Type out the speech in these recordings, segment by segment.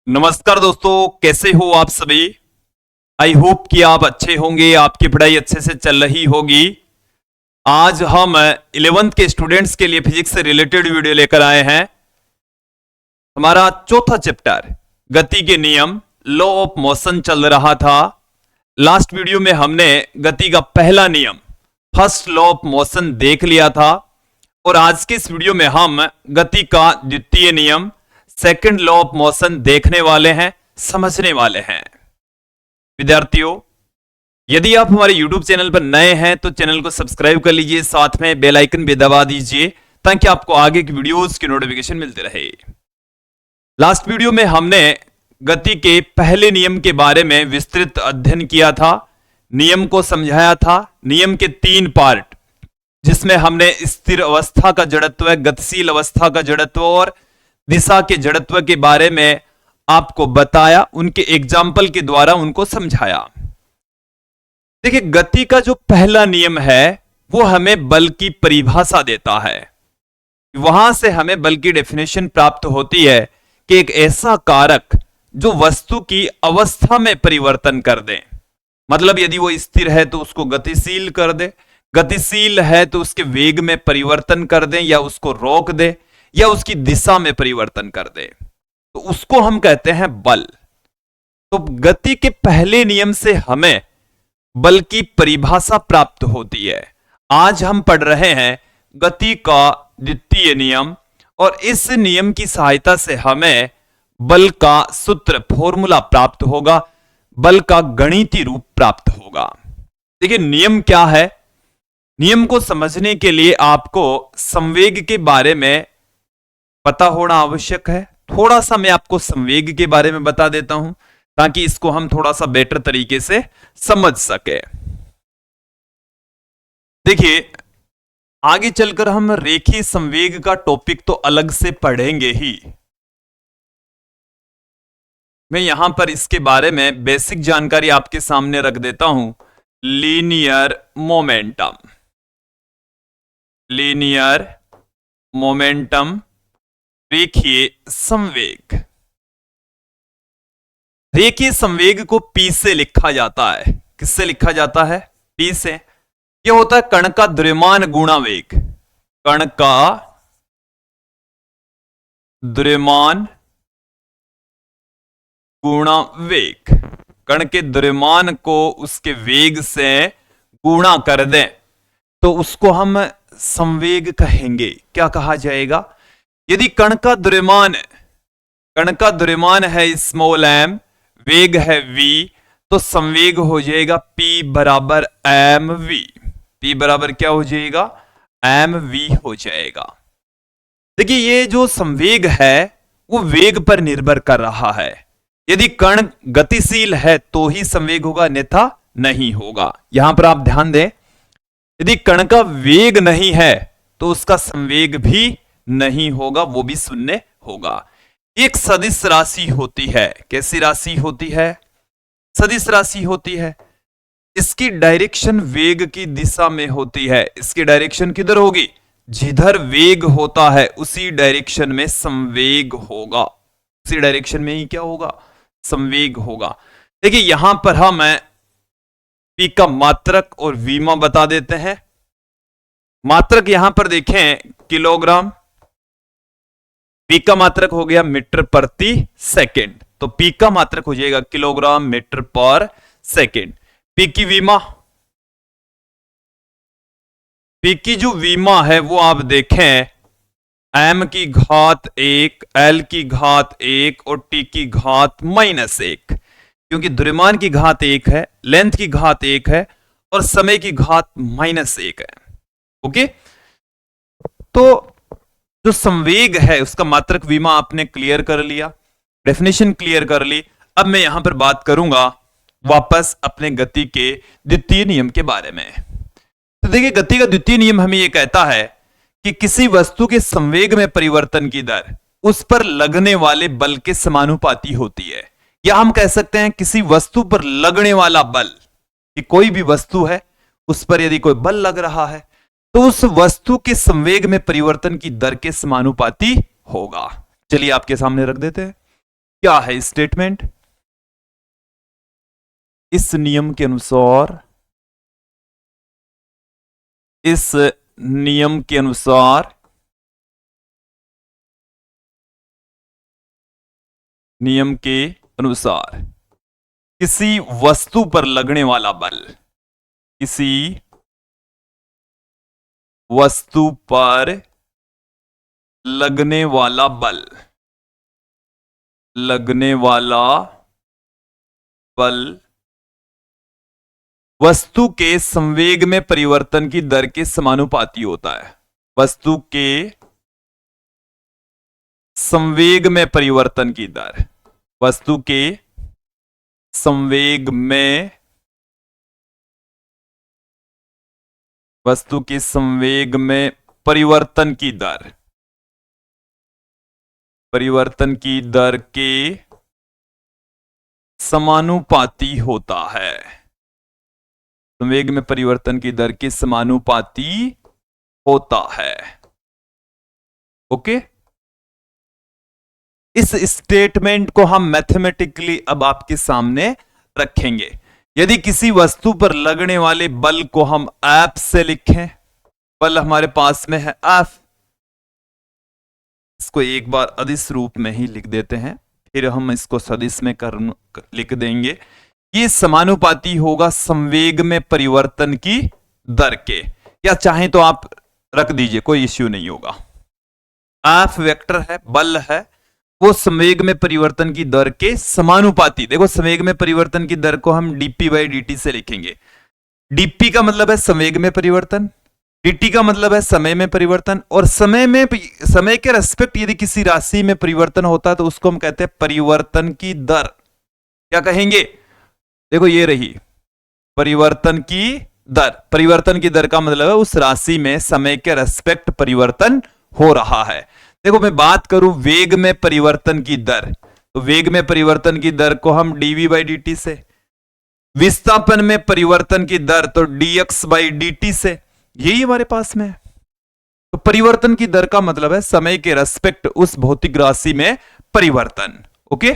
नमस्कार दोस्तों, कैसे हो आप सभी। आई होप कि आप अच्छे होंगे, आपकी पढ़ाई अच्छे से चल रही होगी। आज हम 11th के स्टूडेंट्स के लिए फिजिक्स से रिलेटेड वीडियो लेकर आए हैं। हमारा चौथा चैप्टर गति के नियम, लॉ ऑफ मोशन चल रहा था। लास्ट वीडियो में हमने गति का पहला नियम, फर्स्ट लॉ ऑफ मोशन देख लिया था और आज के इस वीडियो में हम गति का द्वितीय नियम, सेकंड लॉ ऑफ मोशन देखने वाले हैं, समझने वाले हैं। विद्यार्थियों, यदि आप हमारे YouTube चैनल पर नए हैं तो चैनल को सब्सक्राइब कर लीजिए, साथ में बेल आइकन भी दबा दीजिए ताकि आपको आगे की वीडियोस की नोटिफिकेशन मिलती रहे। लास्ट वीडियो में हमने गति के पहले नियम के बारे में विस्तृत अध्ययन किया था, नियम को समझाया था। नियम के 3 पार्ट, जिसमें हमने स्थिर अवस्था का जड़त्व, गतिशील अवस्था का जड़त्व और दिशा के जड़त्व के बारे में आपको बताया, उनके एग्जाम्पल के द्वारा उनको समझाया। देखिए, गति का जो पहला नियम है वो हमें बल की परिभाषा देता है। वहां से हमें बल की डेफिनेशन प्राप्त होती है कि एक ऐसा कारक जो वस्तु की अवस्था में परिवर्तन कर दे, मतलब यदि वो स्थिर है तो उसको गतिशील कर दे, गतिशील है तो उसके वेग में परिवर्तन कर दे या उसको रोक दे या उसकी दिशा में परिवर्तन कर दे, तो उसको हम कहते हैं बल। तो गति के पहले नियम से हमें बल की परिभाषा प्राप्त होती है। आज हम पढ़ रहे हैं गति का द्वितीय नियम और इस नियम की सहायता से हमें बल का सूत्र, फॉर्मूला प्राप्त होगा, बल का गणितीय रूप प्राप्त होगा। देखिए, नियम क्या है। नियम को समझने के लिए आपको संवेग के बारे में पता होना आवश्यक है। थोड़ा सा मैं आपको संवेग के बारे में बता देता हूं ताकि इसको हम थोड़ा सा बेटर तरीके से समझ सके। देखिए, आगे चलकर हम रेखीय संवेग का टॉपिक तो अलग से पढ़ेंगे ही। मैं यहां पर इसके बारे में बेसिक जानकारी आपके सामने रख देता हूं। लीनियर मोमेंटम, लीनियर मोमेंटम, रेखीय संवेग। रेखीय संवेग को P से लिखा जाता है। किससे लिखा जाता है? P से। यह होता है कण का द्रव्यमान गुणा वेग, कण का द्रव्यमान गुणा वेग। कण के द्रव्यमान को उसके वेग से गुणा कर दें तो उसको हम संवेग कहेंगे। क्या कहा जाएगा? यदि कण का द्रव्यमान है स्मॉल m, वेग है v, तो संवेग हो जाएगा P बराबर mv। P बराबर क्या हो जाएगा? mv हो जाएगा। देखिए, ये जो संवेग है वो वेग पर निर्भर कर रहा है। यदि कण गतिशील है तो ही संवेग होगा, अन्यथा नहीं होगा। यहां पर आप ध्यान दें, यदि कण का वेग नहीं है तो उसका संवेग भी नहीं होगा, वो भी शून्य होगा। एक सदिश राशि होती है। कैसी राशि होती है? सदिश राशि होती है। इसकी डायरेक्शन वेग की दिशा में होती है। इसकी डायरेक्शन किधर होगी? जिधर वेग होता है उसी डायरेक्शन में संवेग होगा। उसी डायरेक्शन में ही क्या होगा? संवेग होगा। देखिए, यहां पर हम P का मात्रक और विमा बता देते हैं। मात्रक यहां पर देखें किलोग्राम, P का मात्रक हो गया मीटर प्रति सेकंड, तो P का मात्रक हो जाएगा किलोग्राम मीटर पर सेकंड। P की विमा, P की जो विमा है वो आप देखें m की घात 1, l की घात 1 और t की घात -1, क्योंकि द्रव्यमान की घात 1 है, लेंथ की घात 1 है और समय की घात -1 है। ओके, तो जो संवेग है उसका मात्रक विमा आपने क्लियर कर लिया, डेफिनेशन क्लियर कर ली। अब मैं यहां पर बात करूंगा वापस अपने गति के द्वितीय नियम के बारे में। तो देखिए, गति का द्वितीय नियम हमें यह कहता है कि किसी वस्तु के संवेग में परिवर्तन की दर उस पर लगने वाले बल के समानुपाती होती है। या हम कह सकते हैं किसी वस्तु पर लगने वाला बल, कि कोई भी वस्तु है उस पर यदि कोई बल लग रहा है तो उस वस्तु के संवेग में परिवर्तन की दर के समानुपाती होगा। चलिए आपके सामने रख देते हैं। क्या है स्टेटमेंट? इस नियम के अनुसार, इस नियम के अनुसार, नियम के अनुसार किसी वस्तु पर लगने वाला बल, किसी वस्तु पर लगने वाला बल, लगने वाला बल वस्तु के संवेग में परिवर्तन की दर के समानुपाती होता है। वस्तु के संवेग में परिवर्तन की दर, वस्तु के संवेग में, वस्तु के संवेग में परिवर्तन की दर, परिवर्तन की दर के समानुपाती होता है। संवेग में परिवर्तन की दर के समानुपाती होता है। ओके, इस स्टेटमेंट को हम मैथमेटिकली अब आपके सामने रखेंगे। यदि किसी वस्तु पर लगने वाले बल को हम F से लिखें, बल हमारे पास में है F, इसको एक बार अदिश रूप में ही लिख देते हैं, फिर हम इसको सदिश में लिख देंगे। ये समानुपाती होगा संवेग में परिवर्तन की दर के, या चाहे तो आप रख दीजिए, कोई इश्यू नहीं होगा। F वेक्टर है, बल है, वो संवेग में परिवर्तन की दर के समानुपाती। देखो, संवेग में परिवर्तन की दर को हम dp/dt से लिखेंगे। dp का मतलब है संवेग में परिवर्तन, dt का मतलब है समय में परिवर्तन, और समय के रेस्पेक्ट यदि किसी राशि में परिवर्तन होता है तो उसको हम कहते हैं परिवर्तन की दर। क्या कहेंगे? देखो ये रही परिवर्तन की दर। परिवर्तन की दर का मतलब है उस राशि में समय के रेस्पेक्ट परिवर्तन हो रहा है। देखो मैं बात करूं वेग में परिवर्तन की दर, तो वेग में परिवर्तन की दर को हम dv/dt से, विस्थापन में परिवर्तन की दर तो dx/dt से, यही हमारे पास में है। तो परिवर्तन की दर का मतलब है समय के रेस्पेक्ट उस भौतिक राशि में परिवर्तन। ओके,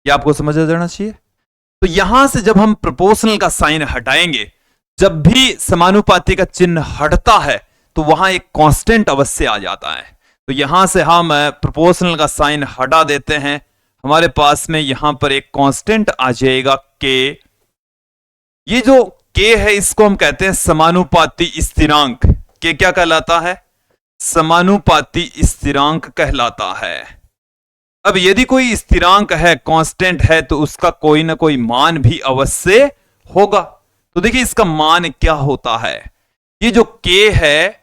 ये आपको समझ आ जाना चाहिए। तो यहां से जब हम प्रोपोर्शनल का साइन हटाएंगे, जब भी समानुपाती का चिन्ह हटता है तो वहां एक कांस्टेंट अवश्य आ जाता है। तो यहां से हम प्रोपोर्शनल का साइन हटा देते हैं, हमारे पास में यहां पर एक कांस्टेंट आ जाएगा k। ये जो k है इसको हम कहते हैं समानुपाती स्थिरांक। k क्या कहलाता है? समानुपाती स्थिरांक कहलाता है। अब यदि कोई स्थिरांक है, कांस्टेंट है, तो उसका कोई ना कोई मान भी अवश्य होगा। तो देखिए इसका मान क्या होता है, ये जो k है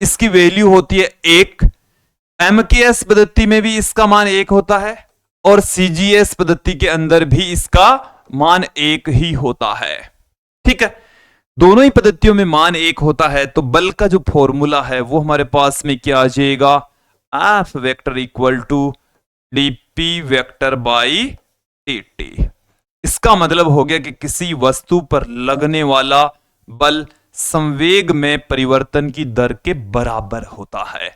इसकी वैल्यू होती है 1। MKS पद्धति में भी इसका मान 1 होता है, और CGS पद्धति के अंदर भी इसका मान 1 ही होता है। ठीक है, दोनों ही पद्धतियों में मान 1 होता है। तो बल का जो फॉर्मूला है वो हमारे पास में क्या आ जाएगा? F vector equal to dp vector by dt। इसका मतलब हो गया कि किसी वस्तु पर लगने वाला बल संवेग में परिवर्तन की दर के बराबर होता है।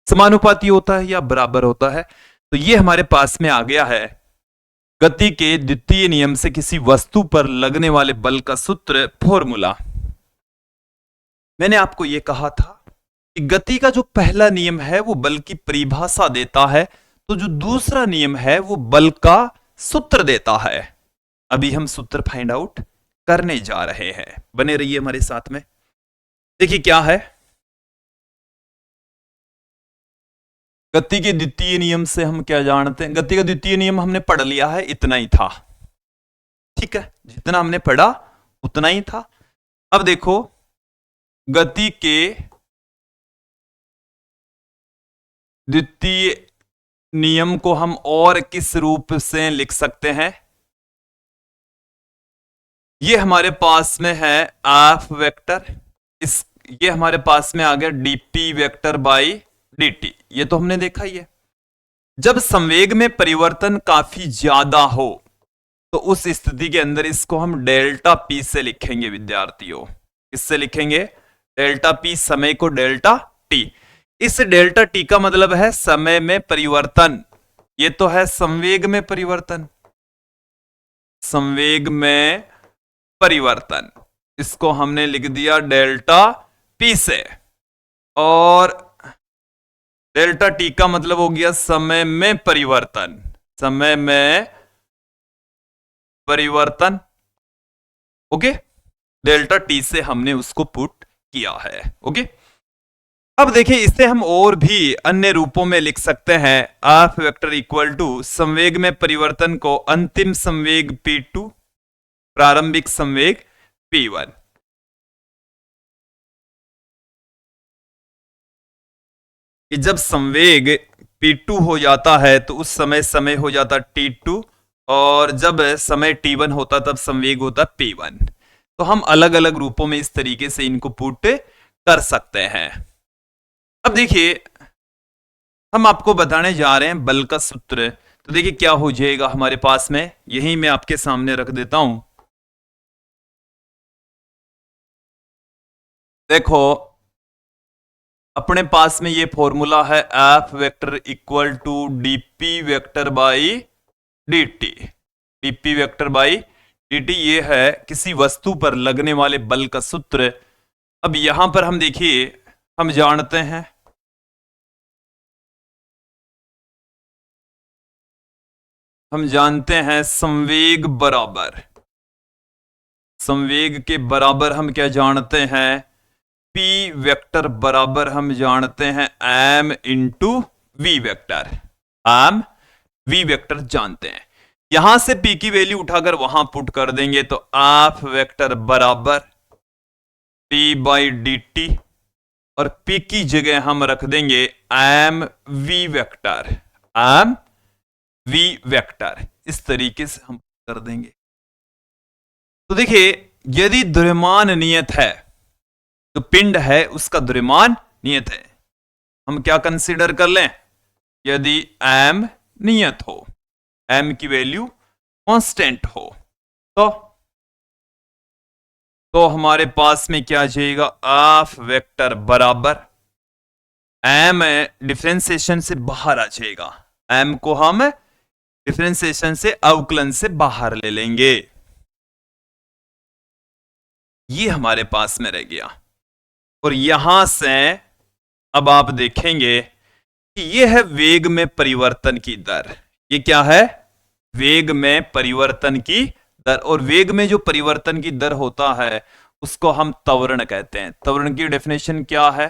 समानुपाती होता है या बराबर होता है। तो ये हमारे पास में आ गया है गति के द्वितीय नियम से किसी वस्तु पर लगने वाले बल का सूत्र, फॉर्मूला। मैंने आपको यह कहा था कि गति का जो पहला नियम है वो बल की परिभाषा देता है, तो जो दूसरा नियम है वो बल का सूत्र देता है। अभी हम सूत्र फाइंड आउट करने जा रहे हैं, बने रहिए हमारे साथ में। देखिए क्या है, गति के द्वितीय नियम से हम क्या जानते हैं? गति का द्वितीय नियम हमने पढ़ लिया है, इतना ही था। ठीक है, जितना हमने पढ़ा उतना ही था। अब देखो गति के द्वितीय नियम को हम और किस रूप से लिख सकते हैं? ये हमारे पास में है F वेक्टर, ये हमारे पास में आ गया dp वेक्टर बाई dt। ये तो हमने देखा ही है। जब संवेग में परिवर्तन काफी ज्यादा हो तो उस स्थिति के अंदर इसको हम डेल्टा p से लिखेंगे विद्यार्थियों। किससे लिखेंगे? डेल्टा p, समय को डेल्टा t। इस डेल्टा टी का मतलब है समय में परिवर्तन। ये तो है संवेग में परिवर्तन, संवेग में परिवर्तन, इसको हमने लिख दिया डेल्टा पी से। और डेल्टा टी का मतलब हो गया समय में परिवर्तन, समय में परिवर्तन। ओके, डेल्टा टी से हमने उसको पुट किया है। ओके, अब देखिए इसे हम और भी अन्य रूपों में लिख सकते हैं। एफ वेक्टर इक्वल टू संवेग में परिवर्तन को अंतिम संवेग P2, प्रारंभिक संवेग P1। कि जब संवेग P2 हो जाता है तो उस समय हो जाता T2, और जब समय T1 होता तब संवेग होता P1। तो हम अलग अलग रूपों में इस तरीके से इनको पुट कर सकते हैं। अब देखिए हम आपको बताने जा रहे हैं बल का सूत्र। तो देखिए क्या हो जाएगा हमारे पास में, यही मैं आपके सामने रख देता हूं। देखो अपने पास में ये फॉर्मूला है F vector equal to dp vector by dt। Dp vector by dt ये है किसी वस्तु पर लगने वाले बल का सूत्र। अब यहां पर हम देखिए हम जानते हैं संवेग बराबर, संवेग के बराबर हम क्या जानते हैं, P वेक्टर बराबर हम जानते हैं m into v vector, m v vector जानते हैं। यहां से P की वैल्यू उठाकर वहां पुट कर देंगे तो एफ वेक्टर बराबर P बाई डी टी, और P की जगह हम रख देंगे m v vector, m v vector. इस तरीके से हम कर देंगे। तो देखिए यदि द्रव्यमान नियत है तो पिंड है उसका द्रव्यमान नियत है, हम क्या कंसीडर कर लें, यदि m नियत हो, m की वैल्यू कांस्टेंट हो, तो हमारे पास में क्या आ जाएगा, एफ वेक्टर बराबर m डिफरेंशिएशन से बाहर आ जाएगा, m को हम डिफरेंशिएशन से अवकलन से बाहर ले लेंगे, ये हमारे पास में रह गया। और यहां से अब आप देखेंगे कि यह है वेग में परिवर्तन की दर। ये क्या है, वेग में परिवर्तन की दर। और वेग में जो परिवर्तन की दर होता है उसको हम त्वरण कहते हैं। त्वरण की डेफिनेशन क्या है,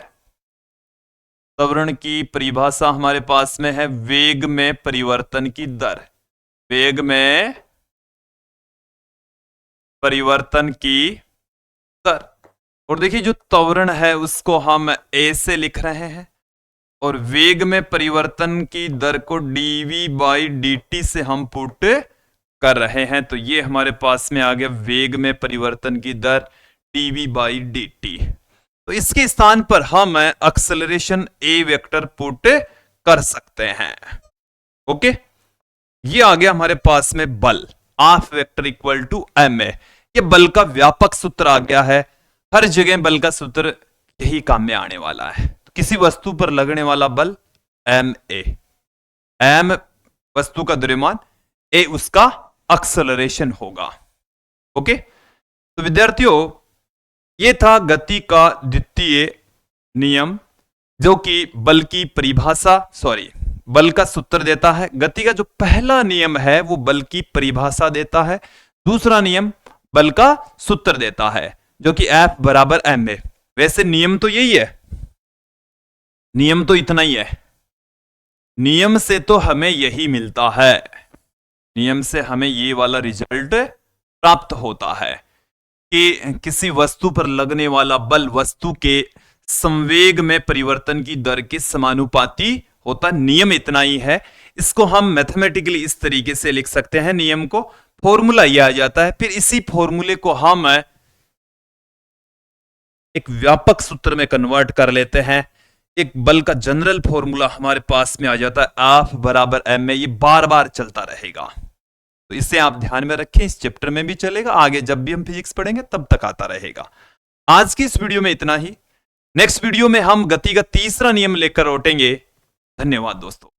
त्वरण की परिभाषा हमारे पास में है वेग में परिवर्तन की दर, वेग में परिवर्तन की दर। और देखिए जो त्वरण है उसको हम ए से लिख रहे हैं, और वेग में परिवर्तन की दर को dv बाई dt से हम पुट कर रहे हैं। तो ये हमारे पास में आ गया वेग में परिवर्तन की दर dv बाई dt। तो इसके स्थान पर हम एक्सेलरेशन a वेक्टर पुट कर सकते हैं। ओके, ये आ गया हमारे पास में बल, F vector equal to ma। ये बल का व्यापक सूत्र आ गया है, हर जगह बल का सूत्र यही काम में आने वाला है। तो किसी वस्तु पर लगने वाला बल ma, m वस्तु का द्रव्यमान, a उसका एक्सेलरेशन होगा। ओके, तो विद्यार्थियों ये था गति का द्वितीय नियम, जो कि बल की परिभाषा बल का सूत्र देता है। गति का जो पहला नियम है वो बल की परिभाषा देता है, दूसरा नियम बल का सूत्र देता है जो कि F बराबर ma। वैसे नियम तो यही है, नियम तो इतना ही है, नियम से तो हमें यही मिलता है, नियम से हमें ये वाला रिजल्ट प्राप्त होता है कि किसी वस्तु पर लगने वाला बल वस्तु के संवेग में परिवर्तन की दर के समानुपाती होता। नियम इतना ही है, इसको हम मैथमेटिकली इस तरीके से लिख सकते हैं, नियम को फॉर्मूला यह आ जाता है, फिर इसी फॉर्मूले को हम एक व्यापक सूत्र में कन्वर्ट कर लेते हैं, एक बल का जनरल फॉर्मूला हमारे पास में आ जाता है एफ बराबर ma। ये बार बार चलता रहेगा, तो इसे आप ध्यान में रखें, इस चैप्टर में भी चलेगा, आगे जब भी हम फिजिक्स पढ़ेंगे तब तक आता रहेगा। आज की इस वीडियो में इतना ही। नेक्स्ट वीडियो में हम गति का तीसरा नियम लेकर लौटेंगे। धन्यवाद दोस्तों।